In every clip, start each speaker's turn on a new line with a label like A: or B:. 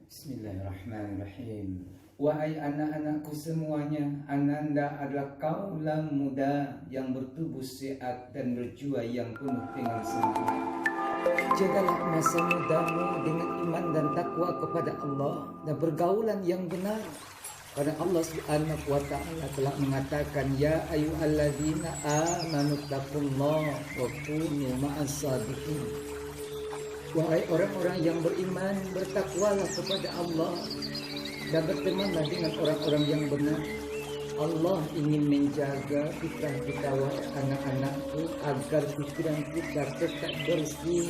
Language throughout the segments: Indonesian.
A: Bismillahirrahmanirrahim. Wahai anak-anakku semuanya, Ananda adalah kaulah muda yang bertubuh sehat dan berjiwa yang penuh dengan semangat. Jagalah masa mudamu dengan iman dan takwa kepada Allah dan pergaulan yang benar. Karena Allah Subhanahu wa ta'ala telah mengatakan, Ya ayyuhalladzina amanu taqullaha wa kunu ma'as shadiqin. Wahai orang-orang yang beriman, bertakwalah kepada Allah dan bertemanlah dengan orang-orang yang benar. Allah ingin menjaga kita wahai anak-anakku agar pikiran kita tetap bersih,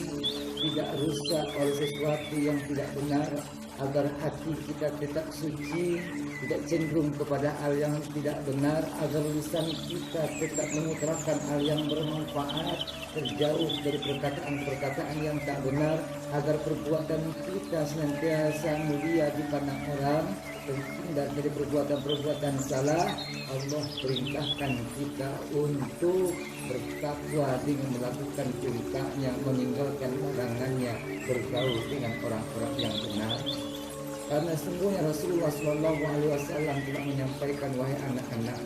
A: tidak rusak oleh sesuatu yang tidak benar, agar hati kita tetap suci, tidak cenderung kepada hal yang tidak benar, agar lisan kita tetap mengutarakan hal yang bermanfaat, terjauh dari perkataan-perkataan yang tak benar, agar perbuatan kita senantiasa mulia di pandang orang, terhindar dari perbuatan-perbuatan salah. Allah perintahkan kita untuk bertakwa dengan melakukan perintahnya, meninggalkan larangannya, bergaul dengan orang-orang yang benar. Karena sungguhnya Rasulullah SAW telah menyampaikan, wahai anak-anak,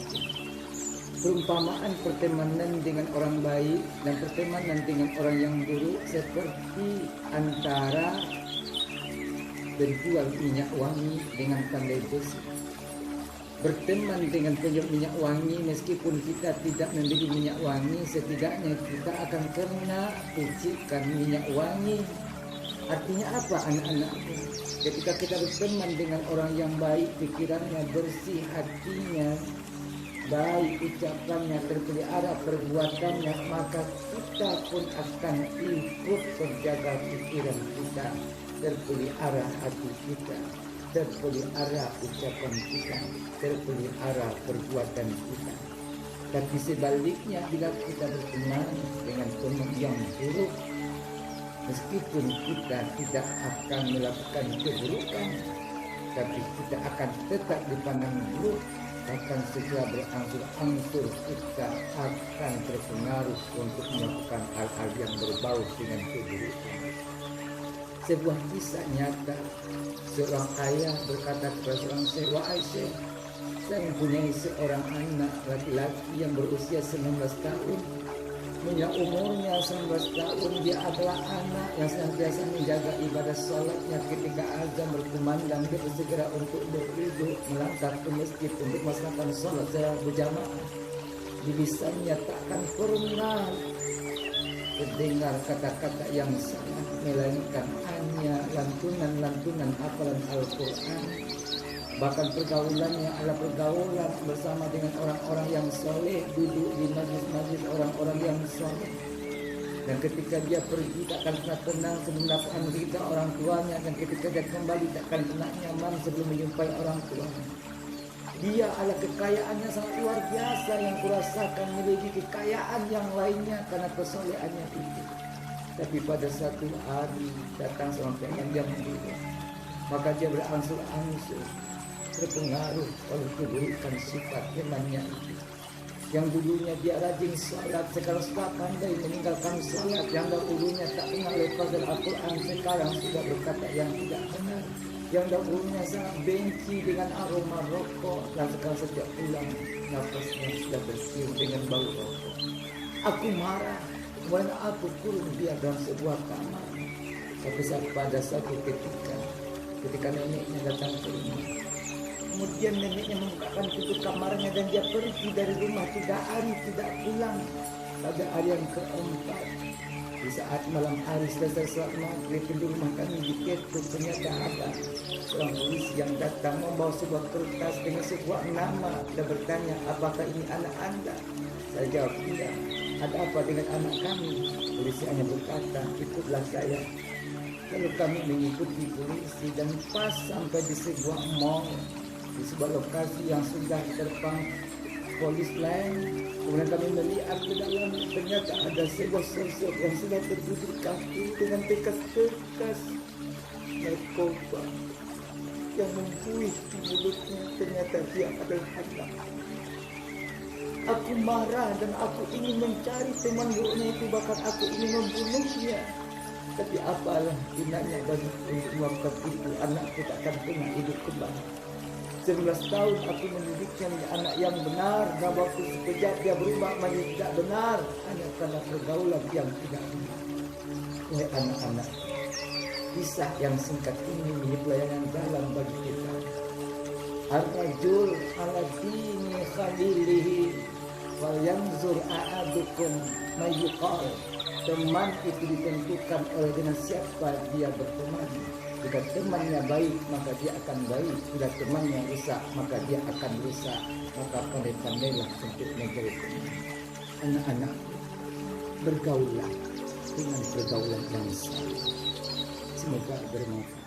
A: perumpamaan pertemanan dengan orang baik dan pertemanan dengan orang yang buruk seperti antara penjual minyak wangi dengan pandai besi. Berteman dengan penjual minyak wangi, meskipun kita tidak membeli minyak wangi, setidaknya kita akan kena percikan minyak wangi. Artinya apa, anak-anakku? Ketika kita berteman dengan orang yang baik, pikirannya bersih, hatinya baik, ucapannya terpelihara, perbuatannya, maka kita pun akan ikut terjaga pikiran kita, terpelihara hati kita, terpelihara ucapan kita, terpelihara perbuatan kita. Tapi sebaliknya, bila kita berteman dengan teman yang buruk, meskipun kita tidak akan melakukan keburukan, tapi kita akan tetap dipandang buruk. Bahkan setelah berangsur-angsur kita akan terpengaruh untuk melakukan hal-hal yang berbau dengan keburukan. Sebuah kisah nyata, seorang ayah berkata kepada seorang syekh, wahai syekh, saya mempunyai seorang anak laki-laki yang berusia 19 tahun. Punya umurnya 19 tahun, dia adalah anak yang senantiasa menjaga ibadah sholatnya. Ketika azan berkumandang, dia bersegera untuk berduduk, melangkah ke masjid untuk melaksanakan sholat secara berjamaah. Di lisannya takkan pernah terdengar kata-kata yang salah, melainkan hanya lantunan-lantunan hafalan Al-Quran. Bahkan pergaulannya adalah pergaulan bersama dengan orang-orang yang soleh, duduk di majlis-majlis orang-orang yang soleh. Dan ketika dia pergi takkan pernah tenang sebelum mendapatkan ridha orang tuanya, dan ketika dia kembali takkan pernah nyaman sebelum menjumpai orang tuanya. Dia adalah kekayaannya sangat luar biasa yang kurasakan melebihi kekayaan yang lainnya karena kesolehannya itu. Tapi pada satu hari datang seorang teman yang mendidik, maka dia berangsur-angsur terpengaruh oleh keburukan sifat temannya itu. Yang dulunya dia rajin salat, sekarang sudah pandai meninggalkan salat. Yang dahulunya tak pernah lepas dari Al-Quran, sekarang sudah berkata yang tidak benar. Yang dahulunya sangat benci dengan aroma rokok, dan sekarang setiap pulang nafasnya sudah bersiul dengan bau rokok. Aku marah, kemudian aku kurung dia dalam sebuah kamar. Tapi pada satu ketika neneknya datang ke rumah, kemudian neneknya membukakan pintu kamarnya dan dia pergi dari rumah 3 hari tidak pulang. Pada hari yang keempat, di saat malam hari selesai sholat maghrib, di rumah kami diketuk, ternyata ada seorang polisi yang datang membawa sebuah kertas dengan sebuah nama dan bertanya, apakah ini anak Anda? Saya jawab, tidak. Ada apa dengan anak kami? Polisi hanya berkata, ikutlah saya. Lalu kami mengikuti polisi dan pas sampai di sebuah mall, di sebuah lokasi yang sudah terpang polis lain. Kemudian kami melihat ke dalam, ternyata ada sebuah sosok yang sudah berduduk kaki dengan bekas-bekas narkoba yang membuih di mulutnya. Ternyata dia adalah anak. Aku marah dan aku ingin mencari teman buruknya itu, bahkan aku ingin membunuhnya. Tapi apalah gunanya bagi untuk melakukan itu, anakku takkan pernah hidup kembali. 11 tahun aku mendidiknya menjadi anak yang benar, dan waktu sekejap dia berubah menjadi tidak benar hanya karena pergaulan yang tidak benar. Wahai anak-anak, kisah yang singkat ini menjadi pelajaran dalam bagi kita. Ar-rajul ala dini khalilihi wal yanzur a'adukum mayyuqal. Teman itu ditentukan oleh dengan siapa dia berteman. Jika temannya baik, maka dia akan baik. Bila temannya rusak, maka dia akan rusak. Maka pandai-pandailah untuk menjadi teman. Anak-anak, bergaulah dengan pergaulan yang salah. Semoga bermanfaat.